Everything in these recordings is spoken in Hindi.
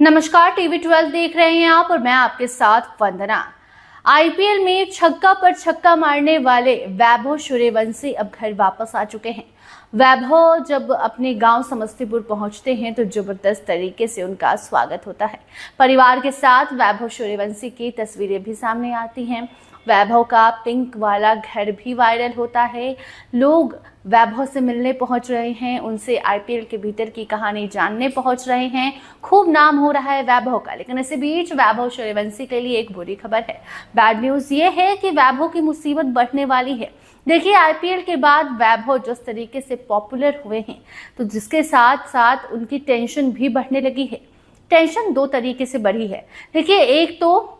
नमस्कार, टीवी 12 देख रहे हैं आप और मैं आपके साथ वंदना। आईपीएल में छक्का पर छक्का मारने वाले वैभव सूर्यवंशी अब घर वापस आ चुके हैं। वैभव जब अपने गांव समस्तीपुर पहुंचते हैं तो जबरदस्त तरीके से उनका स्वागत होता है। परिवार के साथ वैभव सूर्यवंशी की तस्वीरें भी सामने आती हैं। वैभव का पिंक वाला घर भी वायरल होता है। लोग वैभव से मिलने पहुंच रहे हैं, उनसे आईपीएल के भीतर की कहानी जानने पहुंच रहे हैं। खूब नाम हो रहा है वैभव का। लेकिन इसी बीच वैभव सूर्यवंशी के लिए एक बुरी खबर है। बैड न्यूज ये है कि वैभव की मुसीबत बढ़ने वाली है। देखिए, आईपीएल के बाद वैभव जिस तरीके से पॉपुलर हुए हैं, तो जिसके साथ साथ उनकी टेंशन भी बढ़ने लगी है। टेंशन दो तरीके से बढ़ी है। देखिए, एक तो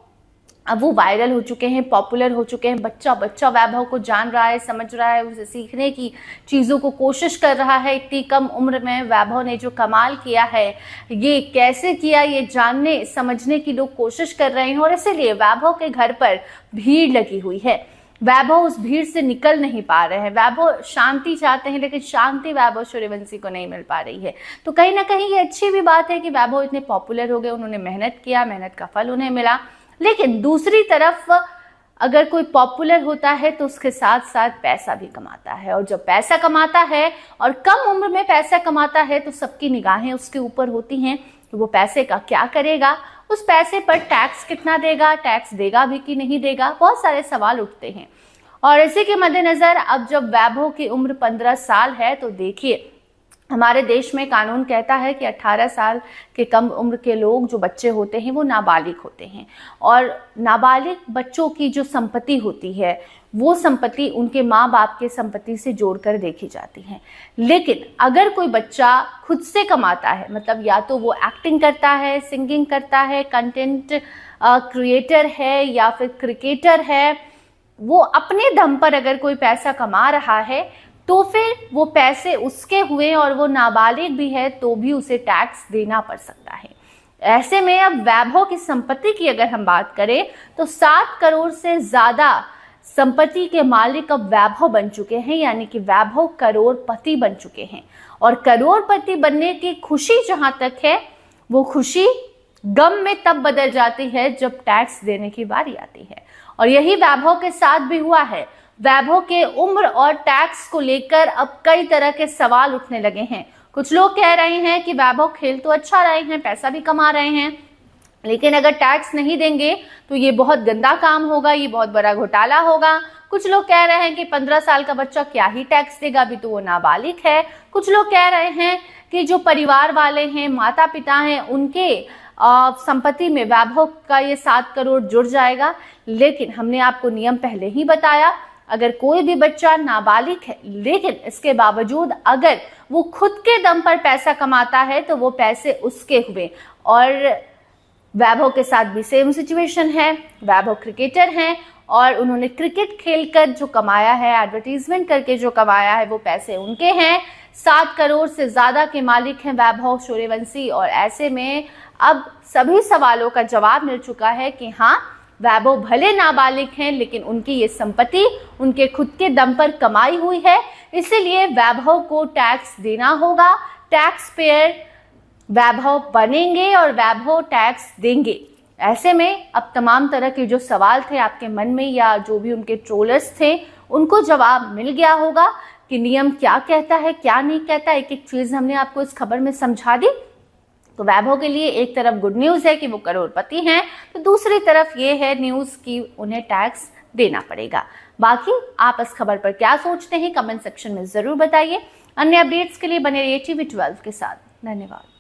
अब वो वायरल हो चुके हैं, पॉपुलर हो चुके हैं। बच्चा बच्चा वैभव को जान रहा है, समझ रहा है, उसे सीखने की चीज़ों को कोशिश कर रहा है। इतनी कम उम्र में वैभव ने जो कमाल किया है, ये कैसे किया, ये जानने समझने की लोग कोशिश कर रहे हैं। और इसीलिए वैभव के घर पर भीड़ लगी हुई है। वैभव उस भीड़ से निकल नहीं पा रहे हैं। वैभव शांति चाहते हैं, लेकिन शांति वैभव सूर्यवंशी को नहीं मिल पा रही है। तो कहीं ना कहीं ये अच्छी भी बात है कि वैभव इतने पॉपुलर हो गए। उन्होंने मेहनत किया, मेहनत का फल उन्हें मिला। लेकिन दूसरी तरफ अगर कोई पॉपुलर होता है तो उसके साथ साथ पैसा भी कमाता है। और जब पैसा कमाता है और कम उम्र में पैसा कमाता है तो सबकी निगाहें उसके ऊपर होती हैं कि वो पैसे का क्या करेगा, उस पैसे पर टैक्स कितना देगा, टैक्स देगा भी कि नहीं देगा। बहुत सारे सवाल उठते हैं। और इसी के मद्देनजर अब जब वैभव की उम्र 15 साल है तो देखिए, हमारे देश में कानून कहता है कि 18 साल के कम उम्र के लोग, जो बच्चे होते हैं, वो नाबालिग होते हैं। और नाबालिग बच्चों की जो संपत्ति होती है, वो संपत्ति उनके माँ बाप के संपत्ति से जोड़कर देखी जाती है। लेकिन अगर कोई बच्चा खुद से कमाता है, मतलब या तो वो एक्टिंग करता है, सिंगिंग करता है, कंटेंट क्रिएटर है या फिर क्रिकेटर है, वो अपने दम पर अगर कोई पैसा कमा रहा है तो फिर वो पैसे उसके हुए और वो नाबालिग भी है तो भी उसे टैक्स देना पड़ सकता है। ऐसे में अब वैभव की संपत्ति की अगर हम बात करें तो 7 करोड़ से ज्यादा संपत्ति के मालिक अब वैभव बन चुके हैं। यानी कि वैभव करोड़पति बन चुके हैं। और करोड़पति बनने की खुशी जहां तक है, वो खुशी गम में तब बदल जाती है जब टैक्स देने की बारी आती है। और यही वैभव के साथ भी हुआ है। वैभव के उम्र और टैक्स को लेकर अब कई तरह के सवाल उठने लगे हैं। कुछ लोग कह रहे हैं कि वैभव खेल तो अच्छा रहे हैं, पैसा भी कमा रहे हैं, लेकिन अगर टैक्स नहीं देंगे तो ये बहुत गंदा काम होगा, ये बहुत बड़ा घोटाला होगा। कुछ लोग कह रहे हैं कि 15 साल का बच्चा क्या ही टैक्स देगा, अभी तो वो नाबालिग है। कुछ लोग कह रहे हैं कि जो परिवार वाले हैं, माता पिता हैं, उनके संपत्ति में वैभव का ये 7 करोड़ जुड़ जाएगा। लेकिन हमने आपको नियम पहले ही बताया, अगर कोई भी बच्चा नाबालिग है लेकिन इसके बावजूद अगर वो खुद के दम पर पैसा कमाता है तो वो पैसे उसके हुए। और वैभव के साथ भी सेम सिचुएशन है। वैभव क्रिकेटर हैं और उन्होंने क्रिकेट खेलकर जो कमाया है, एडवर्टीजमेंट करके जो कमाया है, वो पैसे उनके हैं। 7 करोड़ से ज्यादा के मालिक हैं वैभव सूर्यवंशी। और ऐसे में अब सभी सवालों का जवाब मिल चुका है कि हाँ, वैभव भले नाबालिग हैं लेकिन उनकी ये संपत्ति उनके खुद के दम पर कमाई हुई है। इसीलिए वैभव को टैक्स देना होगा। टैक्स पेयर वैभव बनेंगे और वैभव टैक्स देंगे। ऐसे में अब तमाम तरह के जो सवाल थे आपके मन में या जो भी उनके ट्रोलर्स थे, उनको जवाब मिल गया होगा कि नियम क्या कहता है, क्या नहीं कहता। एक एक चीज हमने आपको इस खबर में समझा दी। तो वैभव के लिए एक तरफ गुड न्यूज है कि वो करोड़पति हैं, तो दूसरी तरफ ये है न्यूज कि उन्हें टैक्स देना पड़ेगा। बाकी आप इस खबर पर क्या सोचते हैं, कमेंट सेक्शन में जरूर बताइए। अन्य अपडेट्स के लिए बने रहिए टीवी 12 के साथ। धन्यवाद।